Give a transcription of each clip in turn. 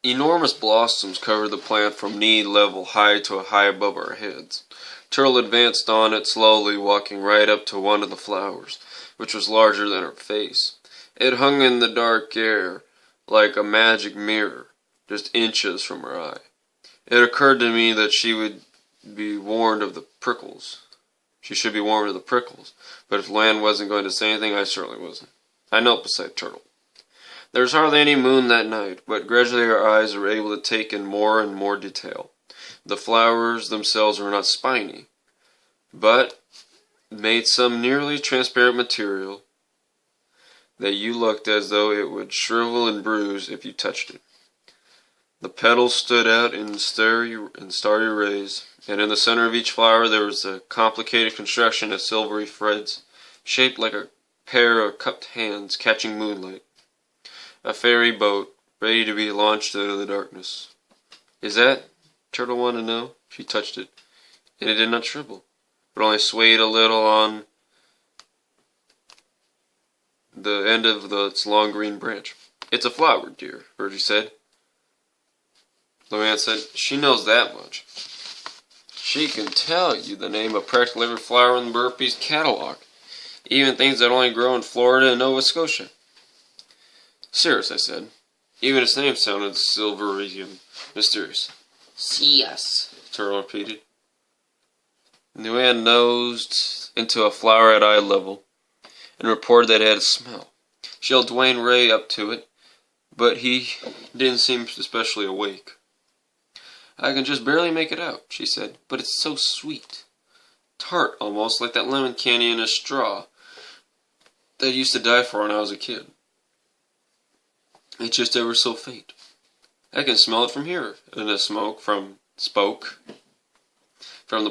Enormous blossoms covered the plant from knee-level high to high above our heads. Turtle advanced on it slowly, walking right up to one of the flowers, which was larger than her face. It hung in the dark air like a magic mirror, just inches from her eye. It occurred to me that she would be warned of the prickles. She should be warned of the prickles, but if Lan wasn't going to say anything, I certainly wasn't. I knelt beside Turtle. There was hardly any moon that night, but gradually our eyes were able to take in more and more detail. The flowers themselves were not spiny, but made some nearly transparent material that you looked as though it would shrivel and bruise if you touched it. The petals stood out in starry rays, and in the center of each flower there was a complicated construction of silvery threads, shaped like a pair of cupped hands catching moonlight. A fairy boat, ready to be launched into the darkness. "Is that?" Turtle wanted to know. She touched it, and it did not shrivel, but only swayed a little on the end of its long green branch. "It's a flower, dear," Virgie said. Luann said, "She knows that much. She can tell you the name of practically every flower in the Burpee's catalog, even things that only grow in Florida and Nova Scotia." "Serious," I said. Even its name sounded silvery and mysterious. "Yes," Turtle repeated. Luann nosed into a flower at eye level and reported that it had a smell. She held Dwayne Ray up to it, but he didn't seem especially awake. "I can just barely make it out," she said, "but it's so sweet. Tart, almost, like that lemon candy in a straw that I used to die for when I was a kid. It's just ever so faint. I can smell it from here," Edna spoke from the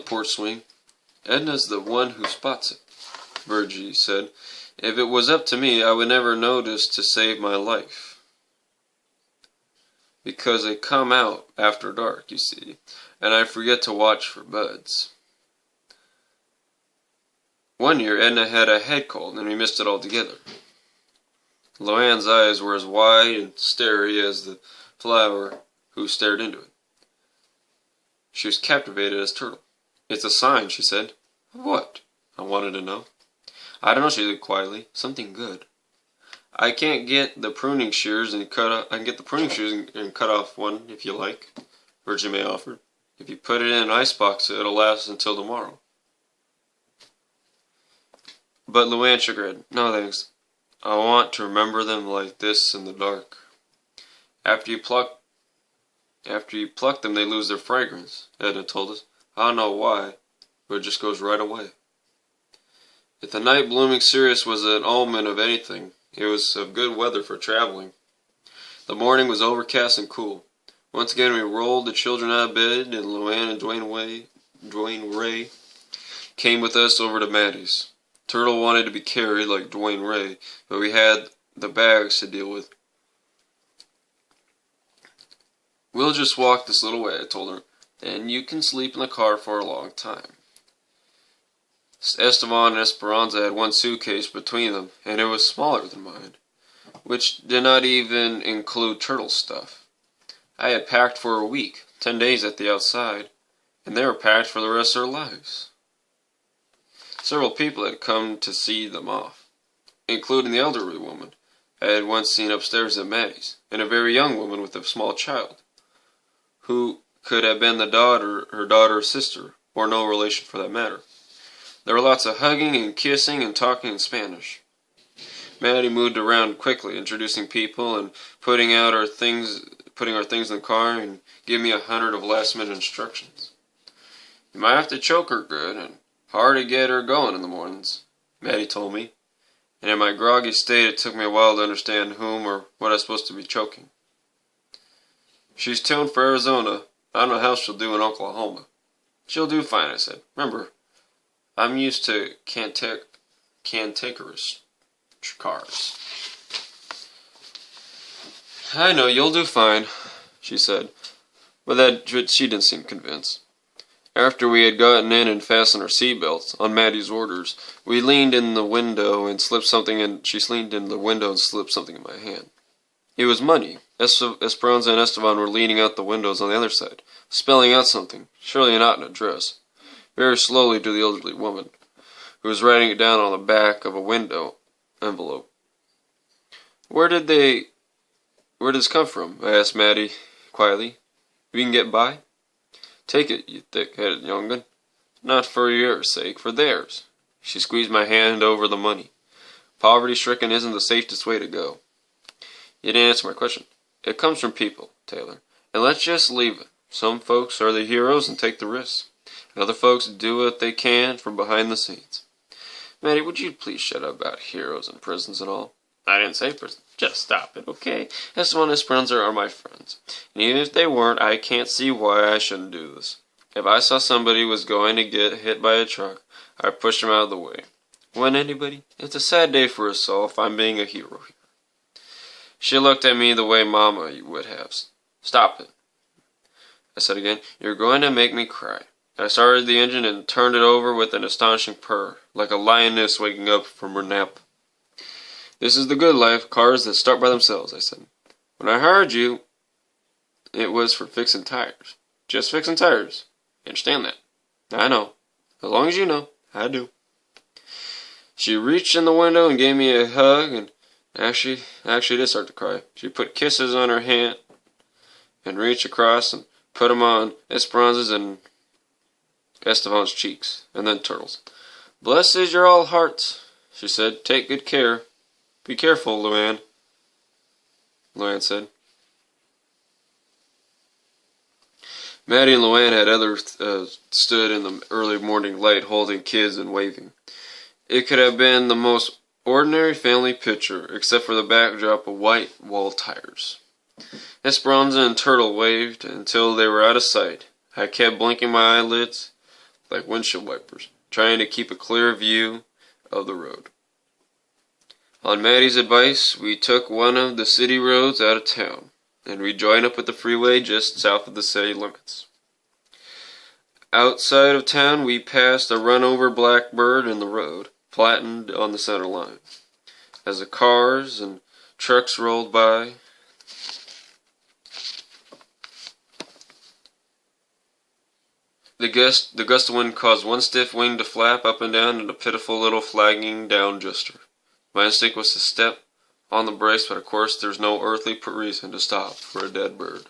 porch swing. "Edna's the one who spots it," Virgie said. "If it was up to me, I would never notice to save my life. Because they come out after dark, you see, and I forget to watch for buds. One year Edna had a head cold, and we missed it altogether." Luann's eyes were as wide and starry as the flower who stared into it. She was captivated as Turtle. "It's a sign," she said. "Of what?" I wanted to know. "I don't know," she said quietly. "Something good. I can't get the pruning shears and cut off one if you like," Virgie May offered. "If you put it in an icebox, it'll last until tomorrow." But Luann shook her head. "No, thanks. I want to remember them like this in the dark. After you pluck them, they lose their fragrance," Edna told us. "I don't know why, but it just goes right away." If the night blooming cereus was an omen of anything, it was of good weather for traveling. The morning was overcast and cool. Once again we rolled the children out of bed, and Luann and Dwayne Ray came with us over to Maddie's. Turtle wanted to be carried like Dwayne Ray, but we had the bags to deal with. "We'll just walk this little way," I told her. "Then you can sleep in the car for a long time." Esteban and Esperanza had one suitcase between them, and it was smaller than mine, which did not even include Turtle stuff. I had packed for a week, 10 days at the outside, and they were packed for the rest of their lives. Several people had come to see them off, including the elderly woman I had once seen upstairs at Maddie's, and a very young woman with a small child, who could have been her daughter or sister, or no relation for that matter. There were lots of hugging and kissing and talking in Spanish. Maddie moved around quickly, introducing people and putting our things in the car and giving me 100 of last-minute instructions. "You might have to choke her good, and hard to get her going in the mornings," Maddie told me, and in my groggy state it took me a while to understand whom or what I was supposed to be choking. "She's tuned for Arizona. I don't know how she'll do in Oklahoma." "She'll do fine," I said. "Remember, I'm used to cantankerous cars." "I know, you'll do fine," she said, but she didn't seem convinced. After we had gotten in and fastened our seatbelts, on Maddie's orders, we leaned in the window and slipped something in. She leaned in the window and slipped something in my hand. It was money, Esperanza and Esteban were leaning out the windows on the other side, spelling out something, surely not an address. Very slowly to the elderly woman, who was writing it down on the back of a window envelope. Where did this come from? I asked Maddie quietly. We can get by? Take it, you thick-headed young'un. Not for your sake, for theirs. She squeezed my hand over the money. Poverty-stricken isn't the safest way to go. You didn't answer my question. It comes from people, Taylor. And let's just leave it. Some folks are the heroes and take the risks. And other folks do what they can from behind the scenes. Maddie, would you please shut up about heroes and prisons and all? I didn't say prison. Just stop it, okay? Esteban and Esperanza are my friends. And even if they weren't, I can't see why I shouldn't do this. If I saw somebody was going to get hit by a truck, I'd push him out of the way. Wouldn't anybody? It's a sad day for us all if I'm being a hero here. She looked at me the way Mama would have. Stop it. I said again, you're going to make me cry. I started the engine and turned it over with an astonishing purr, like a lioness waking up from her nap. This is the good life, cars that start by themselves, I said. When I hired you, it was for fixing tires. Just fixing tires. You understand that? I know. As long as you know, I do. She reached in the window and gave me a hug, and actually did start to cry. She put kisses on her hand and reached across and put them on Esperanza's and Esteban's cheeks, and then Turtle's. Blessed is your all hearts, she said. Take good care. Be careful, Luann, Luann said. Maddie and Luann had others stood in the early morning light holding kids and waving. It could have been the most ordinary family picture, except for the backdrop of white wall tires. Esperanza and Turtle waved until they were out of sight. I kept blinking my eyelids like windshield wipers, trying to keep a clear view of the road. On Maddie's advice, we took one of the city roads out of town, and we joined up with the freeway just south of the city limits. Outside of town, we passed a run-over blackbird in the road, flattened on the center line. As the cars and trucks rolled by, the gust of wind caused one stiff wing to flap up and down and a pitiful little flagging down gesture. My instinct was to step on the brakes, but of course there's no earthly reason to stop for a dead bird.